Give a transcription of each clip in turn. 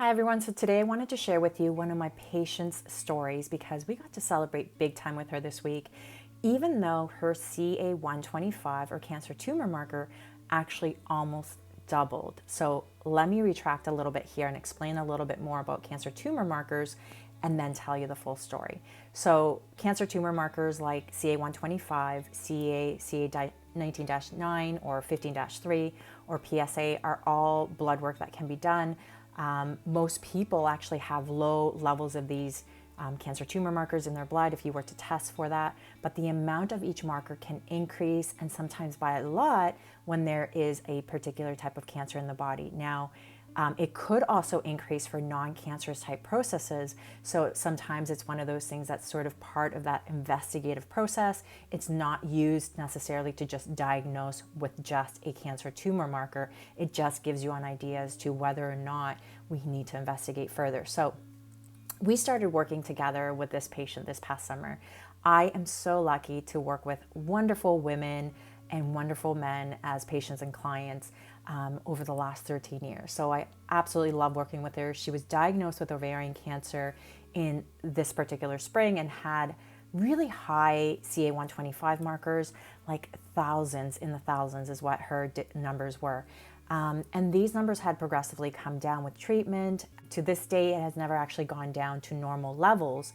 Hi everyone, so today I wanted to share with you one of my patients' stories because we got to celebrate big time with her this week, even though her CA125 or cancer tumor marker actually almost doubled. So let me retract a little bit here and explain a little bit more about cancer tumor markers and then tell you the full story. So cancer tumor markers like CA125, CA19-9 or 15-3 or PSA are all blood work that can be done. Most people actually have low levels of these cancer tumor markers in their blood if you were to test for that, but the amount of each marker can increase and sometimes by a lot when there is a particular type of cancer in the body. Now, it could also increase for non-cancerous type processes. So sometimes it's one of those things that's sort of part of that investigative process. It's not used necessarily to just diagnose with just a cancer tumor marker. It just gives you an idea as to whether or not we need to investigate further. So we started working together with this patient this past summer. I am so lucky to work with wonderful women and wonderful men as patients and clients over the last 13 years. So I absolutely love working with her. She was diagnosed with ovarian cancer in this particular spring and had really high CA125 markers, like thousands in the thousands is what her numbers were. And these numbers had progressively come down with treatment. To this day, it has never actually gone down to normal levels,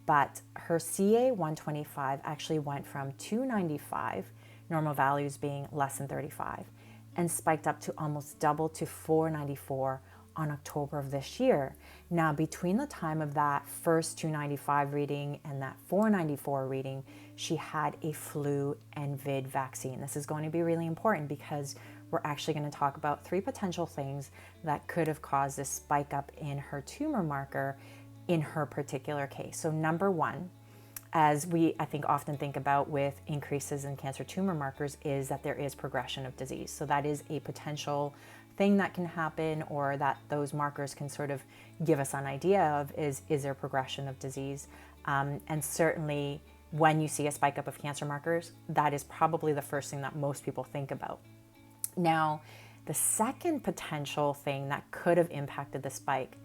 but her CA125 actually went from 295, normal values being less than 35, and spiked up to almost double to 494 on October of this year. Now, between the time of that first 295 reading and that 494 reading, she had a flu and vid vaccine. This is going to be really important because we're actually going to talk about 3 potential things that could have caused this spike up in her tumor marker in her particular case. So number one, as I think often think about with increases in cancer tumor markers, is that there is progression of disease. So that is a potential thing that can happen, or that those markers can sort of give us an idea of is there progression of disease. And certainly when you see a spike up of cancer markers, that is probably the first thing that most people think about. Now, the second potential thing that could have impacted the spike,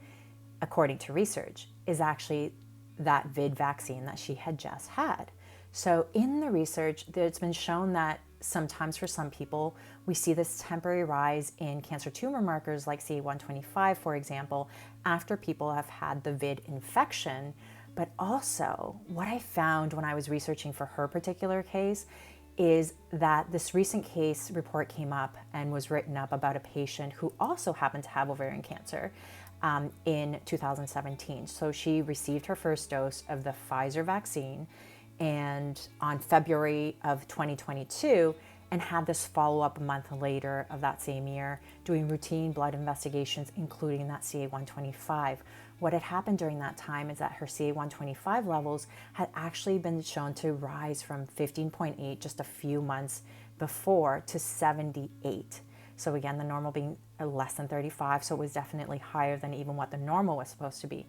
according to research, is actually that vid vaccine that she had just had. So in the research, it's been shown that sometimes for some people, we see this temporary rise in cancer tumor markers like CA125, for example, after people have had the vid infection. But also, what I found when I was researching for her particular case is that this recent case report came up and was written up about a patient who also happened to have ovarian cancer in 2017. So she received her first dose of the Pfizer vaccine and on February of 2022, and had this follow-up a month later of that same year doing routine blood investigations, including that CA125. What had happened during that time is that her CA125 levels had actually been shown to rise from 15.8 just a few months before to 78. So again, the normal being less than 35, so it was definitely higher than even what the normal was supposed to be.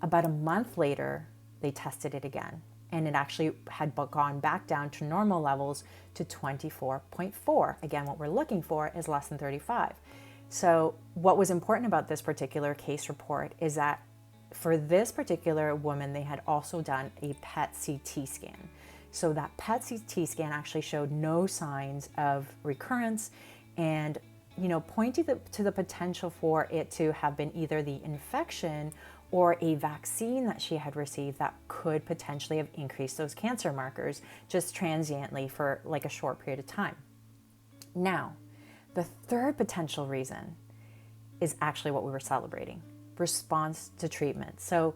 About a month later, they tested it again, and it actually had gone back down to normal levels to 24.4. Again, what we're looking for is less than 35. So what was important about this particular case report is that for this particular woman, they had also done a PET CT scan. So that PET CT scan actually showed no signs of recurrence and, pointing to the potential for it to have been either the infection or a vaccine that she had received that could potentially have increased those cancer markers just transiently for like a short period of time. Now, the third potential reason is actually what we were celebrating: response to treatment. So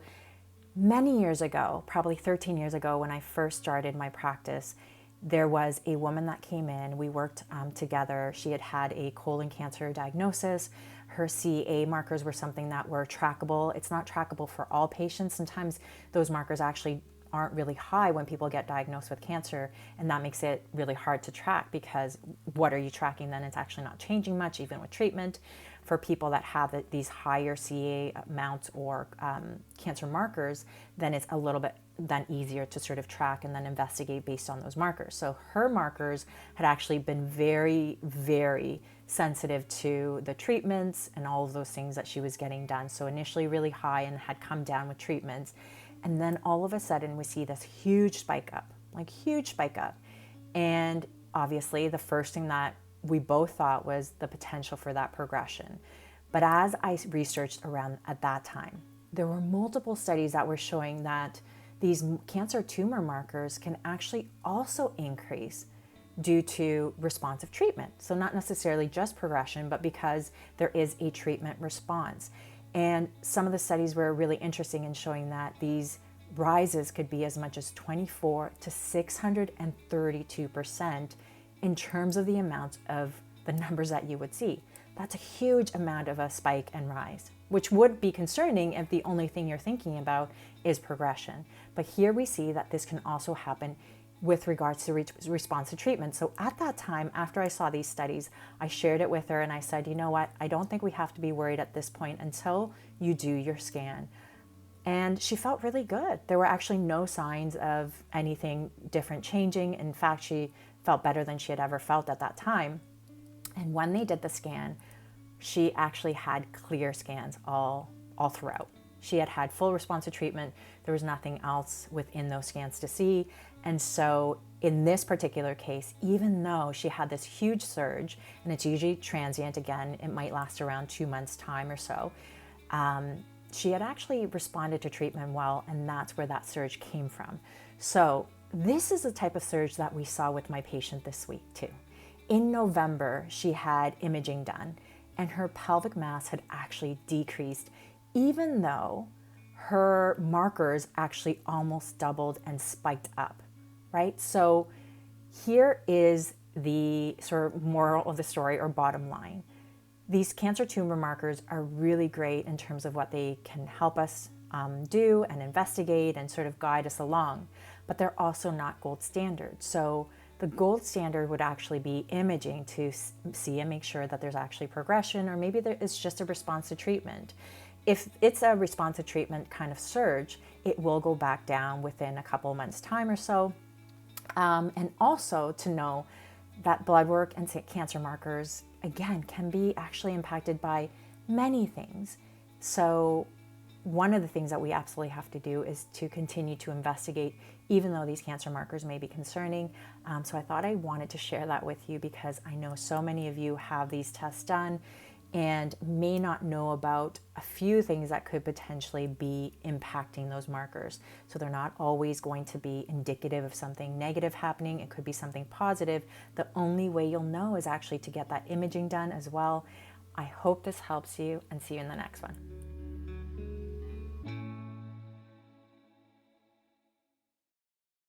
many years ago, probably 13 years ago, when I first started my practice, there was a woman that came in. We worked together. She had had a colon cancer diagnosis. Her CA markers were something that were trackable. It's not trackable for all patients. Sometimes those markers actually aren't really high when people get diagnosed with cancer, and that makes it really hard to track because what are you tracking then? It's actually not changing much even with treatment. for people that have these higher CA amounts or cancer markers, then it's a little bit then easier to sort of track and then investigate based on those markers. So her markers had actually been very, very sensitive to the treatments and all of those things that she was getting done. So initially really high and had come down with treatments. And then all of a sudden we see this huge spike up, like huge spike up. And obviously the first thing that we both thought was the potential for that progression. But as I researched around at that time, there were multiple studies that were showing that these cancer tumor markers can actually also increase due to responsive treatment. So not necessarily just progression, but because there is a treatment response. And some of the studies were really interesting in showing that these rises could be as much as 24 to 632% in terms of the amount of the numbers that you would see. That's a huge amount of a spike and rise, which would be concerning if the only thing you're thinking about is progression. But here we see that this can also happen with regards to response to treatment. So at that time, after I saw these studies, I shared it with her and I said, you know what, I don't think we have to be worried at this point until you do your scan. And she felt really good. There were actually no signs of anything different changing. In fact, she felt better than she had ever felt at that time. And when they did the scan, she actually had clear scans all throughout. She had had full response to treatment. There was nothing else within those scans to see. And so in this particular case, even though she had this huge surge, and it's usually transient, again, it might last around 2 months' time or so, she had actually responded to treatment well, and that's where that surge came from. So this is the type of surge that we saw with my patient this week too. In November, she had imaging done, and her pelvic mass had actually decreased, even though her markers actually almost doubled and spiked up, right? So here is the sort of moral of the story or bottom line. These cancer tumor markers are really great in terms of what they can help us do and investigate and sort of guide us along, but they're also not gold standard. So the gold standard would actually be imaging to see and make sure that there's actually progression, or maybe it's just a response to treatment. If it's a response to treatment kind of surge, it will go back down within a couple of months' time or so. And also to know that blood work and cancer markers, again, can be actually impacted by many things. So one of the things that we absolutely have to do is to continue to investigate, even though these cancer markers may be concerning. So I thought I wanted to share that with you because I know so many of you have these tests done and may not know about a few things that could potentially be impacting those markers. So they're not always going to be indicative of something negative happening. It could be something positive. The only way you'll know is actually to get that imaging done as well. I hope this helps you, and see you in the next one.